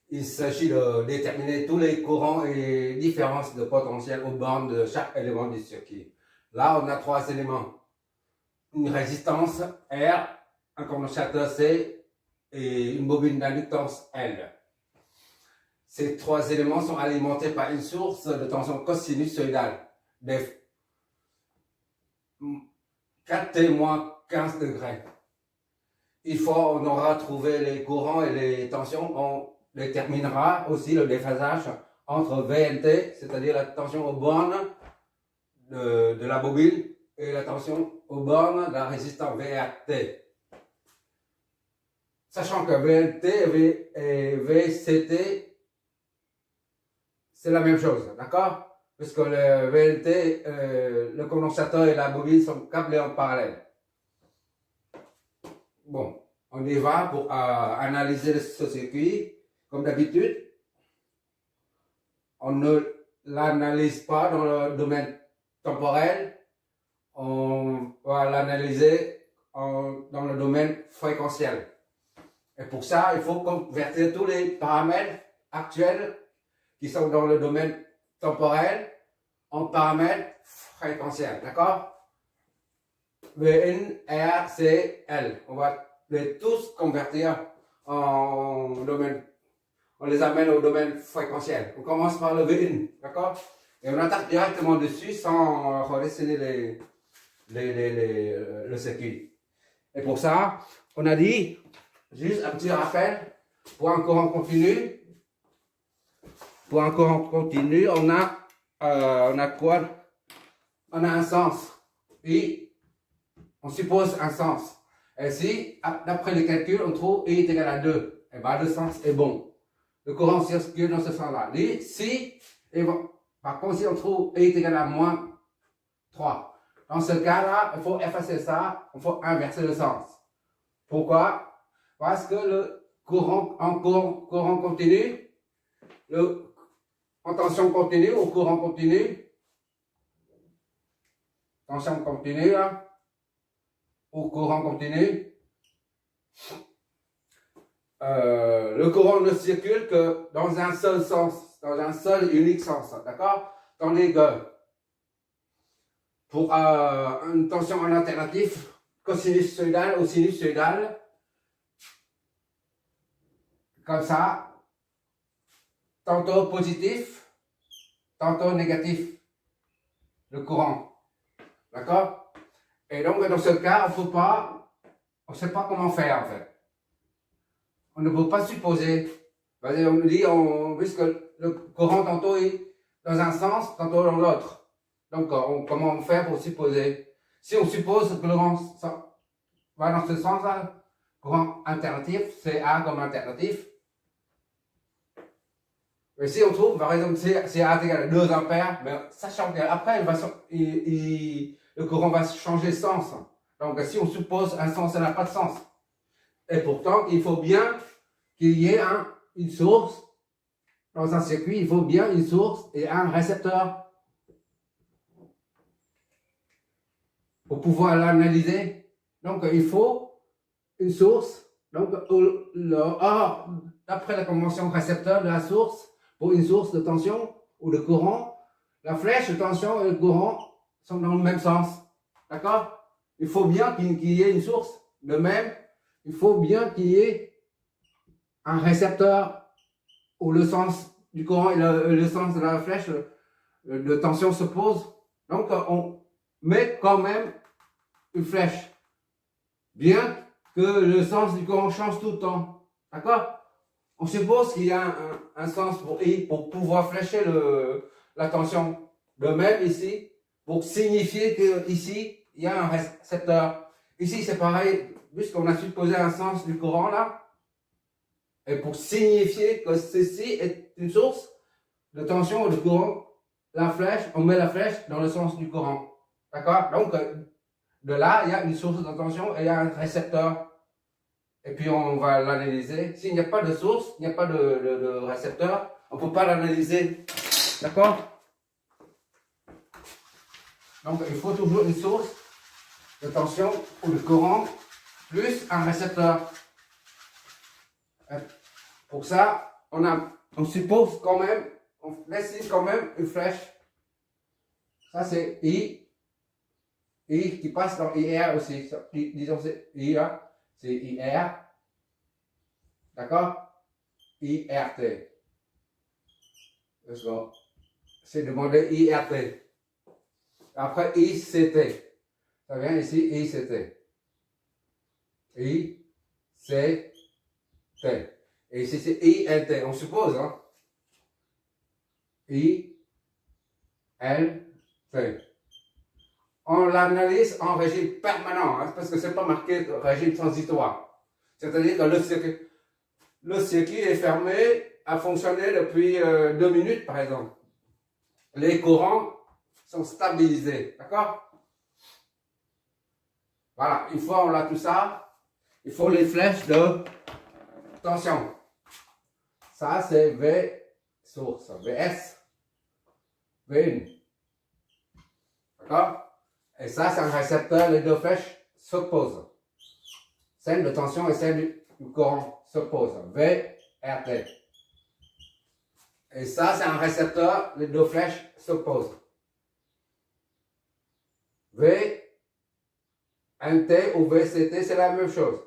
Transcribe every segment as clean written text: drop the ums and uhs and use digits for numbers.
il s'agit de déterminer tous les courants et différences de potentiel aux bornes de chaque élément du circuit. Là, on a trois éléments. Une résistance R, un condensateur C et une bobine d'inductance L. Ces trois éléments sont alimentés par une source de tension cosinusoïdale de 4T-15 degrés. Une fois on aura trouvé les courants et les tensions, on déterminera aussi le déphasage entre VNT, c'est-à-dire la tension aux bornes de la bobine, et la tension aux bornes de la résistance VAT. Sachant que VNT et VCT, c'est la même chose, d'accord? Puisque le VNT, le condensateur et la bobine sont câblés en parallèle. Bon, on y va pour analyser ce circuit. Comme d'habitude, on ne l'analyse pas dans le domaine temporel, on va l'analyser dans le domaine fréquentiel. Et pour ça, il faut convertir tous les paramètres actuels qui sont dans le domaine temporel en paramètres fréquentiels, d'accord? Vn, R, C, L. On va les tous convertir en domaine. On les amène au domaine fréquentiel. On commence par le Vn, d'accord? Et on attaque directement dessus sans redessiner le circuit. Et pour ça, on a dit, juste un petit rappel, pour un courant continu, on a quoi? On a un sens. Et on suppose un sens. Et si, d'après les calculs, on trouve E est égal à 2, et bien le sens est bon. Le courant circule dans ce sens-là. Par contre, si on trouve E est égal à moins 3, dans ce cas-là, il faut effacer ça, il faut inverser le sens. Pourquoi? Parce que le courant continu, en tension continue ou courant continu, tension continue, là, ou courant continu, le courant ne circule que dans un seul sens, dans un seul unique sens, d'accord? Tandis que pour une tension en alternatif, cosinusoïdale ou sinusoïdale, comme ça, tantôt positif, tantôt négatif, le courant, d'accord? Et donc dans ce cas, on ne sait pas comment faire en fait. On ne peut pas supposer. On dit, puisque le courant tantôt est dans un sens, tantôt dans l'autre. Donc, comment on fait pour supposer? Si on suppose que le courant va dans ce sens-là, courant alternatif, CA comme alternatif. Mais si on trouve, par exemple, CA égale à 2 ampères, mais sachant qu'après, le courant va changer de sens. Donc, si on suppose un sens, ça n'a pas de sens. Et pourtant, il faut bien qu'il y ait une source. Dans un circuit, il faut bien une source et un récepteur pour pouvoir l'analyser. Donc, il faut une source. Donc, d'après la convention récepteur de la source, pour une source de tension ou de courant, la flèche de tension et le courant sont dans le même sens. D'accord? Il faut bien qu'il y ait une source. De même, il faut bien qu'il y ait un récepteur où le sens du courant et le sens de la flèche de tension s'opposent. Donc, on met quand même une flèche. Bien que le sens du courant change tout le temps. D'accord? On suppose qu'il y a un sens pour I pour pouvoir flécher la tension. De même ici, pour signifier que ici, il y a un récepteur. Ici, c'est pareil, puisqu'on a supposé un sens du courant là. Et pour signifier que ceci est une source de tension ou de courant, la flèche, on met la flèche dans le sens du courant. D'accord? Donc, de là, il y a une source de tension et il y a un récepteur. Et puis, on va l'analyser. S'il n'y a pas de source, il n'y a pas de récepteur, on ne peut pas l'analyser. D'accord? Donc, il faut toujours une source de tension ou de courant plus un récepteur. Pour ça, on suppose quand même, on dessine quand même une flèche. Ça c'est I qui passe dans IR aussi. Disons c'est I là, c'est IR. D'accord? IRT. Let's go. C'est demandé IRT. Après ICT. Ça vient ici ICT. ICT. Et ici c'est ILT. On suppose, hein? ILT. On l'analyse en régime permanent, hein, parce que c'est pas marqué régime transitoire. C'est-à-dire que le circuit est fermé à fonctionner depuis 2 minutes, par exemple. Les courants sont stabilisés, d'accord? Voilà, une fois on a tout ça, il faut les flèches de tension. Ça c'est V source, VS, V1. D'accord? Et ça c'est un récepteur, les deux flèches s'opposent. Celle de tension et celle du courant s'opposent. VRT. Et ça c'est un récepteur, les deux flèches s'opposent. VNT ou VCT c'est la même chose.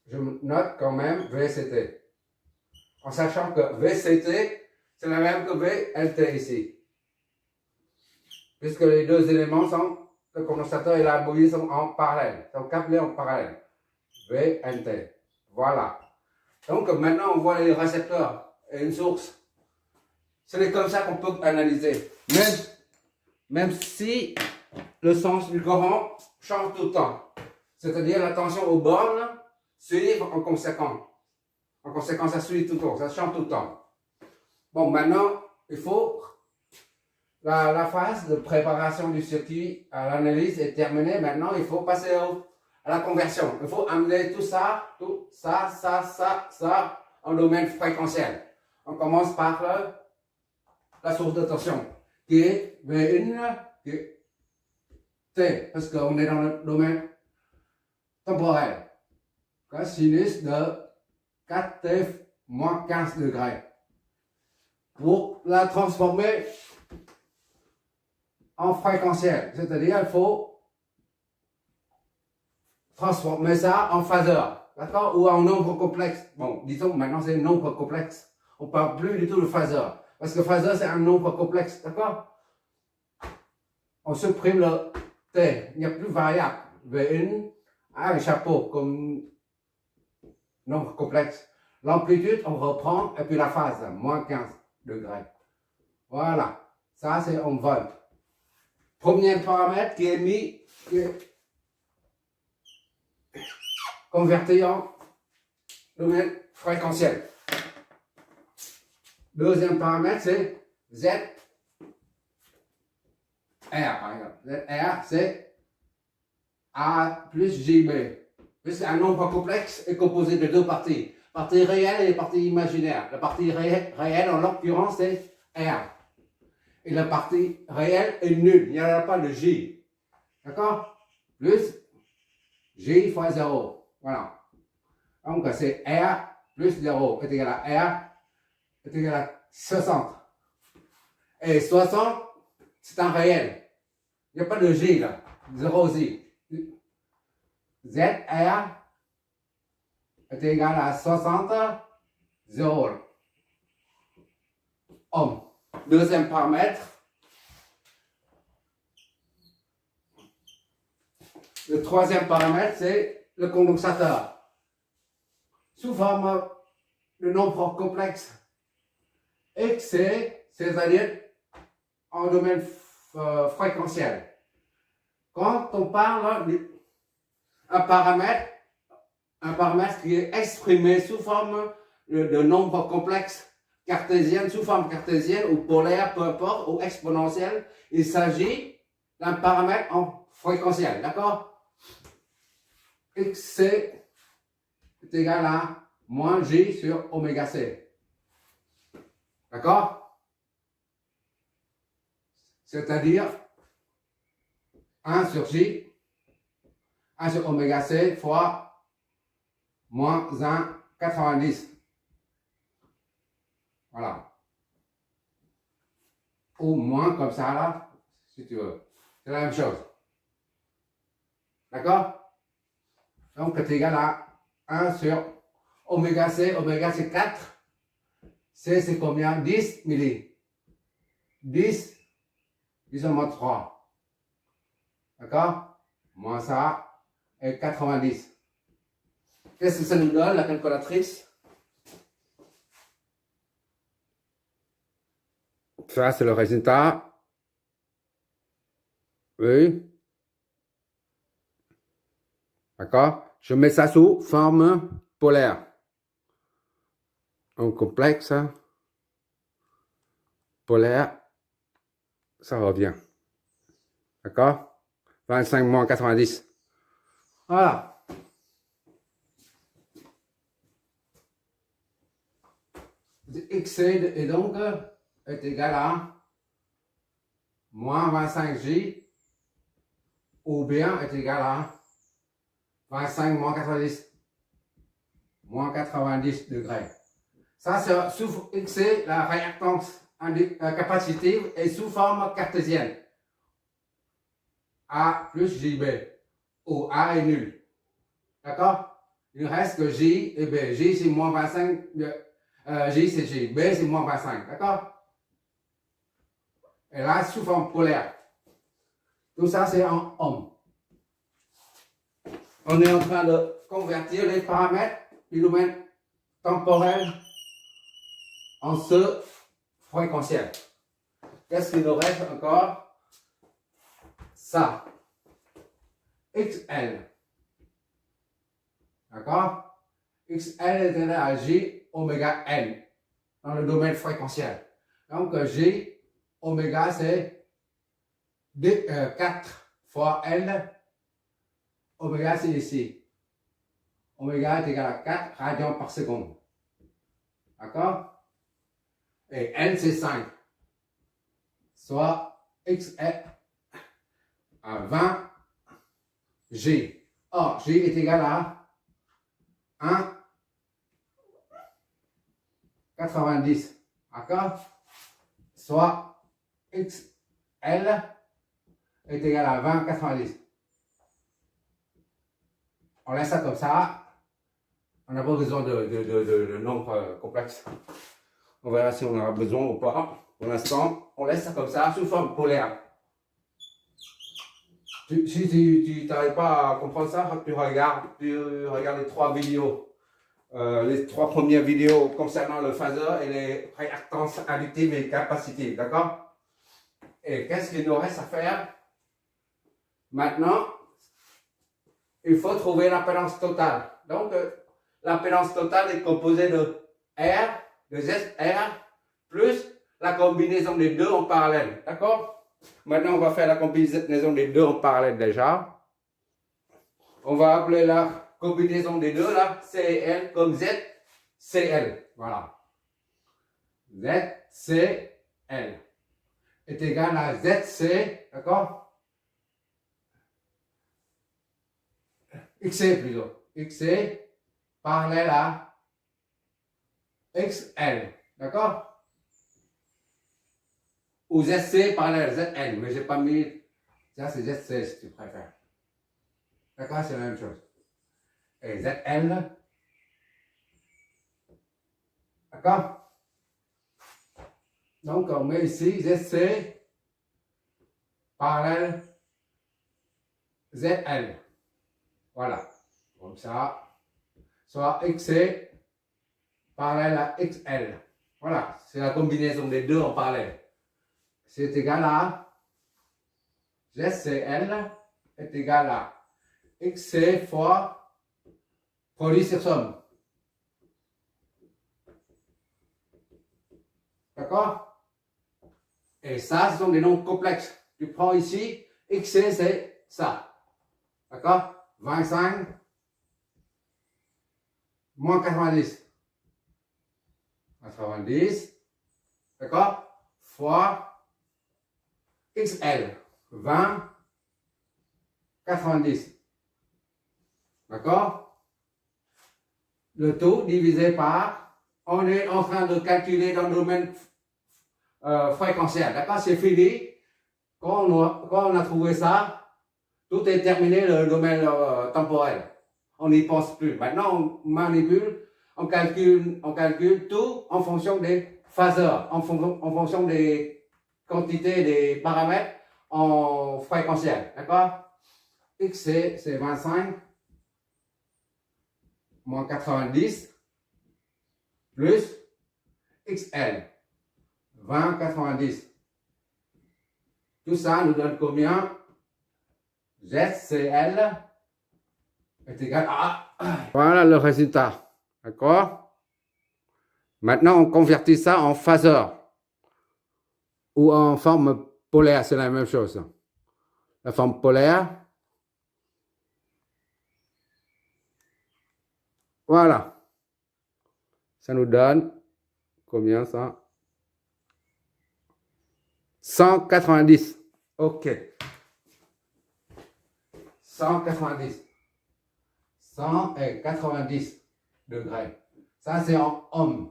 Je note quand même VCT. En sachant que VCT, c'est la même que VNT ici. Puisque les deux éléments sont, le condensateur et la bobine sont en parallèle, sont câblés en parallèle. VNT. Voilà. Donc maintenant on voit les récepteurs et une source. C'est comme ça qu'on peut analyser. Même si le sens du courant change tout le temps. C'est-à-dire la tension aux bornes suivent en conséquence. En conséquence, ça suit tout le temps, ça change tout le temps. Bon, maintenant, il faut... La phase de préparation du circuit à l'analyse est terminée. Maintenant, il faut passer à la conversion. Il faut amener tout ça, en domaine fréquentiel. On commence par la source de tension, qui est V1, qui est T, parce qu'on est dans le domaine temporel. Sinus de 4T moins 15 degrés. Pour la transformer en fréquentiel, c'est-à-dire il faut transformer ça en phaseur, d'accord, ou en nombre complexe. Bon, disons maintenant c'est un nombre complexe. On ne parle plus du tout de phaseur, parce que phaseur c'est un nombre complexe, d'accord. On supprime le T, il n'y a plus variable. V1 a un chapeau comme nombre complexe. L'amplitude, on reprend, et puis la phase, moins 15 degrés. Voilà, ça c'est en volts. Premier paramètre qui est mis, qui est converti en domaine fréquentiel. Deuxième paramètre, c'est ZR, par exemple. ZR, c'est A plus JB. C'est un nombre complexe est composé de deux parties. Partie réelle et partie imaginaire. La partie réelle, en l'occurrence, c'est R. Et la partie réelle est nulle. Il n'y a pas de J. D'accord? Plus J fois 0. Voilà. Donc, c'est R plus 0 est égal à R est égal à 60. Et 60, c'est un réel. Il n'y a pas de J là. 0 J. ZR est égal à 60, 0 ohm. Deuxième paramètre. Le troisième paramètre, c'est le condensateur. Sous forme de nombre complexe. XC, c'est-à-dire en domaine fréquentiel. Quand on parle d'un paramètre qui est exprimé sous forme de nombre complexe cartésienne, sous forme cartésienne ou polaire, peu importe, ou exponentielle, il s'agit d'un paramètre en fréquentiel, d'accord? XC est égal à moins J sur oméga C. D'accord? C'est-à-dire 1 sur J, 1 sur oméga C fois moins 1,90. Voilà. Ou moins comme ça, là, si tu veux. C'est la même chose. D'accord? Donc, c'est égal à 1 sur oméga C. Oméga, c'est 4. C, c'est combien? 10 milli. 10, 10 en mode 3. D'accord? Moins ça, et 90. Qu'est-ce que ça nous donne, la calculatrice? Ça, c'est le résultat. Oui. D'accord? Je mets ça sous forme polaire. Un complexe polaire, ça revient. D'accord? 25 moins 90. Voilà. X est donc est égal à moins 25J ou bien est égal à 25 moins 90. Moins 90 degrés. Ça, c'est sous X, la réactance capacitive est sous forme cartésienne. A plus JB, où A est nul. D'accord? Il reste que J et B. J, c'est moins 25. J, c'est J. B, c'est moins 25. D'accord? Et là, sous forme polaire. Tout ça, c'est en ohm. On est en train de convertir les paramètres du domaine temporel en ce fréquentiel. Qu'est-ce qu'il nous reste encore? Ça. XL. D'accord? XL est égal à J oméga N dans le domaine fréquentiel. Donc J oméga c'est 4 fois L. Oméga c'est ici. Oméga est égal à 4 radians par seconde. D'accord? Et N c'est 5. Soit X est à 20 G. Or, G est égal à 1, 90. D'accord? Soit XL est égal à 20, 90. On laisse ça comme ça. On n'a pas besoin de nombres complexes. On verra si on en a besoin ou pas. Pour l'instant, on laisse ça comme ça, sous forme polaire. Si tu n'arrives pas à comprendre ça, tu regardes les 3 vidéos. Les 3 premières vidéos concernant le phaseur et les réactances additives et capacitives. D'accord? Et qu'est-ce qu'il nous reste à faire? Maintenant, il faut trouver l'impédance totale. Donc, l'impédance totale est composée de R, de ZR, plus la combinaison des deux en parallèle. D'accord? Maintenant, on va faire la combinaison des deux en parallèle déjà. On va appeler la combinaison des deux, là, C et L, comme Z, CL. Voilà. Z, C, L est égal à ZC, d'accord? XC plutôt. XC parallèle à XL, d'accord? Ou ZC parallèle à ZN, mais j'ai pas mis, ça c'est ZC si tu préfères. D'accord, c'est la même chose. Et ZL, d'accord? Donc on met ici ZC parallèle ZL. Voilà, comme ça. Soit XC parallèle à XL. Voilà, c'est la combinaison des deux en parallèle. C'est égal à ZCL est égal à XC fois produit sur somme. D'accord? Et ça, ce sont des nombres complexes. Tu prends ici, XC c'est ça. D'accord? 25 moins 90. 90. D'accord? Fois XL, 20, 90. D'accord? Le tout divisé par on est en train de calculer dans le domaine fréquentiel. D'accord? C'est fini. Quand on a trouvé ça, tout est terminé le domaine temporel. On n'y pense plus. Maintenant, on manipule, on calcule tout en fonction des phaseurs, en fonction des quantités, des paramètres en fréquentiel. D'accord? XC, c'est 25 moins 90 plus XL, 20, 90. Tout ça nous donne combien? ZCL est égal à... Voilà le résultat. D'accord? Maintenant, on convertit ça en phaseur ou en forme polaire, c'est la même chose. La forme polaire. Voilà. Ça nous donne combien ça? 190. OK. 190. 190 degrés. Ça, c'est en ohm.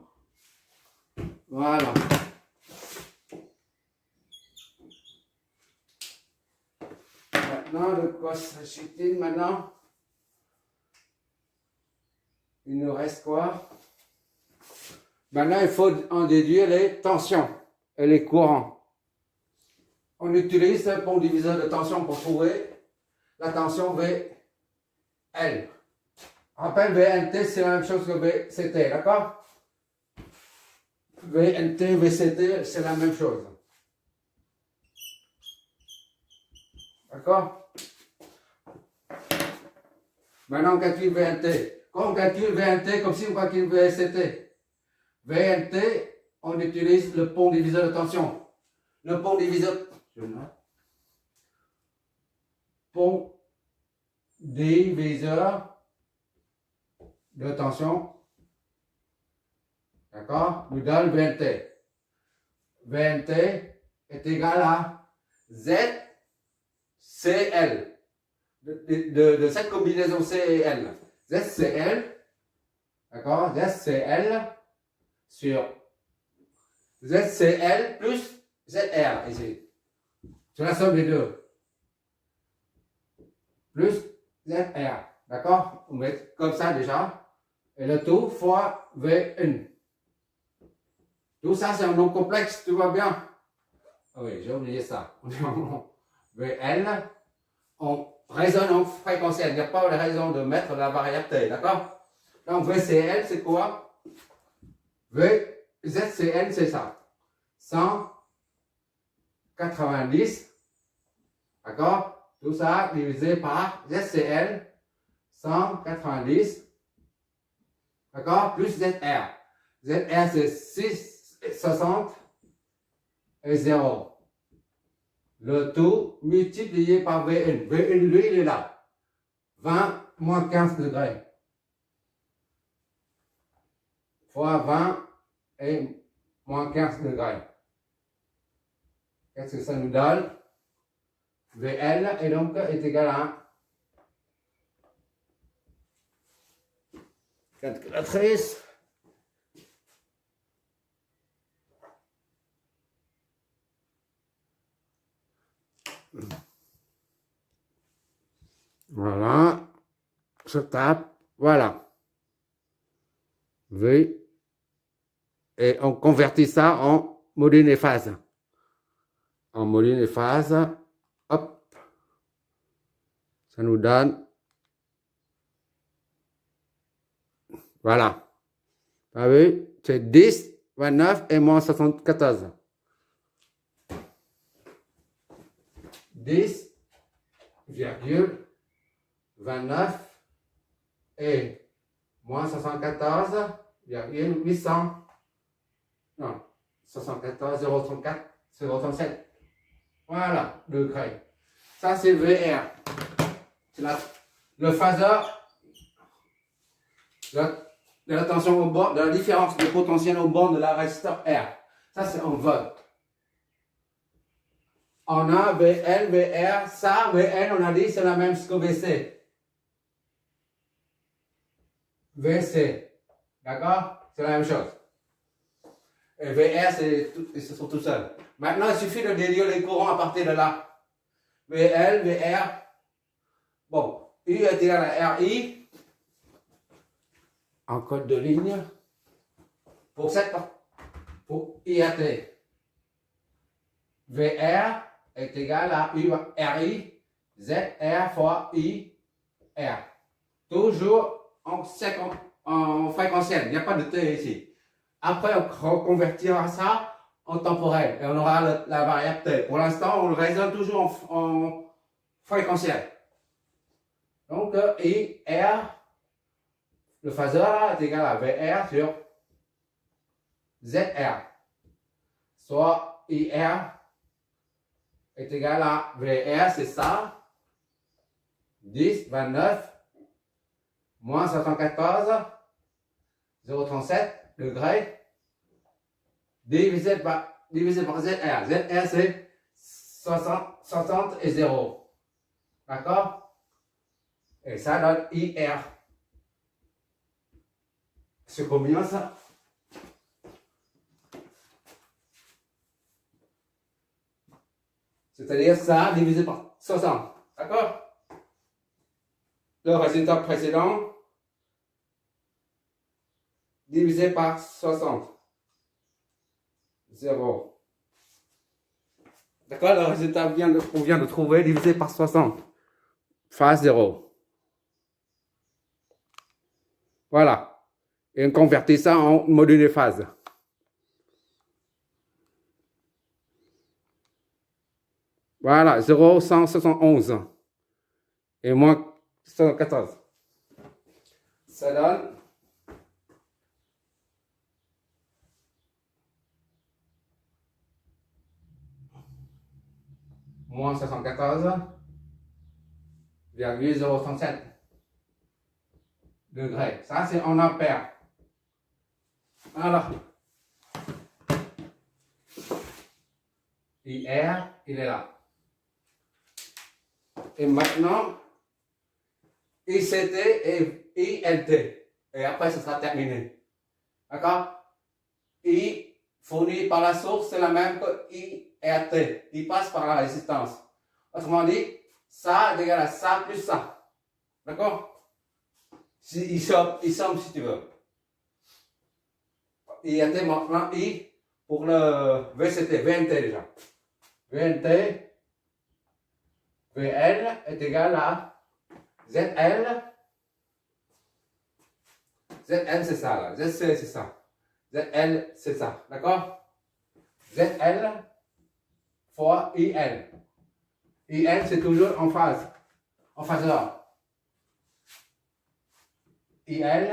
Voilà. Maintenant, de quoi s'agit-il maintenant? Il nous reste quoi? Maintenant, il faut en déduire les tensions et les courants. On utilise le pont diviseur de tension pour trouver la tension VL. Rappelle, VNT, c'est la même chose que VCT, d'accord? VNT, VCT, c'est la même chose. D'accord? Maintenant, on calcule VNT. Quand on calcule VNT, comme si on calcule VCT. VNT, on utilise le pont diviseur de tension. Le pont diviseur... Pont diviseur de tension, d'accord, nous donne VNT. VNT est égal à ZCL, de cette combinaison C et L. ZCL, d'accord, ZCL sur ZCL plus ZR, ici. C'est la somme des deux. Plus ZR. D'accord? On met comme ça déjà. Et le tout fois V1. Tout ça, c'est un nom complexe, tout va bien. Ah oui, j'ai oublié ça. VL, on raisonne en fréquentiel. Il n'y a pas de raison de mettre la variable T, d'accord? Donc VCL, c'est quoi? ZCL, c'est ça. 190, d'accord? Tout ça divisé par ZCL, 190, d'accord? Plus ZR. ZR, c'est 660 et 0. Le tout multiplié par VN. VN, lui, il est là. 20 moins 15 degrés. Fois 20 et moins 15 degrés. Qu'est-ce que ça nous donne? VL et donc est égal à calculatrice. Voilà. Je tape. Voilà. V. Et on convertit ça en modules et phases. En modules et phases. Hop. Ça nous donne. Voilà. Vous avez, c'est 10, 29 et moins 74. 10,29 et moins 74,800. Non, 74, 0,34, 0,37. Voilà, degrés. Ça, c'est VR. C'est le phaseur de la tension au bord, de la différence de potentiel au bord de la résisteur R. Ça, c'est en volts. On a VL, VR, ça, VN, on a dit, c'est la même chose que VC. VC. D'accord? C'est la même chose. Et VR, ils se sont tout seuls. Maintenant, il suffit de déduire les courants à partir de là. VL, VR. Bon, U est égal à RI. En code de ligne. Pour IAT. VR est égal à URI. ZR fois IR. Toujours en fréquentiel. Il n'y a pas de T ici. Après, on reconvertira ça en temporel et on aura la variable T. Pour l'instant, on le raisonne toujours en fréquentiel. Donc, IR, le phaseur là, est égal à VR sur ZR. Soit IR est égal à VR, c'est ça. 10, 29, moins 74, 0,37 degrés, divisé par ZR. ZR, c'est 60 et 0. D'accord? Et ça donne IR. C'est combien ça? C'est-à-dire ça divisé par 60. D'accord? Le résultat précédent divisé par 60. 0. D'accord? Le résultat qu'on vient de trouver divisé par 60. Phase 0. Voilà. Et on convertit ça en module de phase. Voilà, 0,171 et moins 114. Ça donne moins 74,037 degrés. Ça, c'est en ampères. Alors, IR, il est là. Et maintenant, ICT et ILT. Et après, ce sera terminé. D'accord? I fourni par la source, c'est la même que IRT. Il passe par la résistance. Autrement dit, ça est égal à ça plus ça. D'accord? Il somme si tu veux. IRT maintenant I pour le VCT, VNT déjà. VNT, VL est égal à ZL. ZL c'est ça là. ZC c'est ça. ZL c'est ça. D'accord? ZL fois IL. IL c'est toujours en phase. En phaseur. IL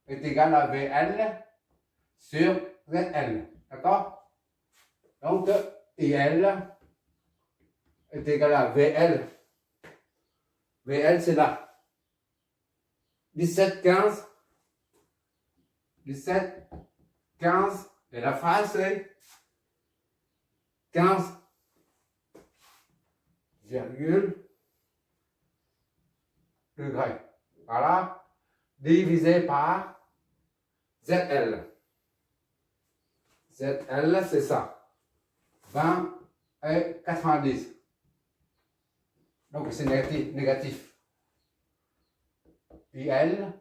est égal à VL sur ZL. D'accord? Donc IL est égal à VL. VL c'est là. 17, 15. 17, 15. Et la phase c'est 15, degrés. Voilà. Divisé par ZL. ZL c'est ça. 20 et 90. Donc c'est négatif. IL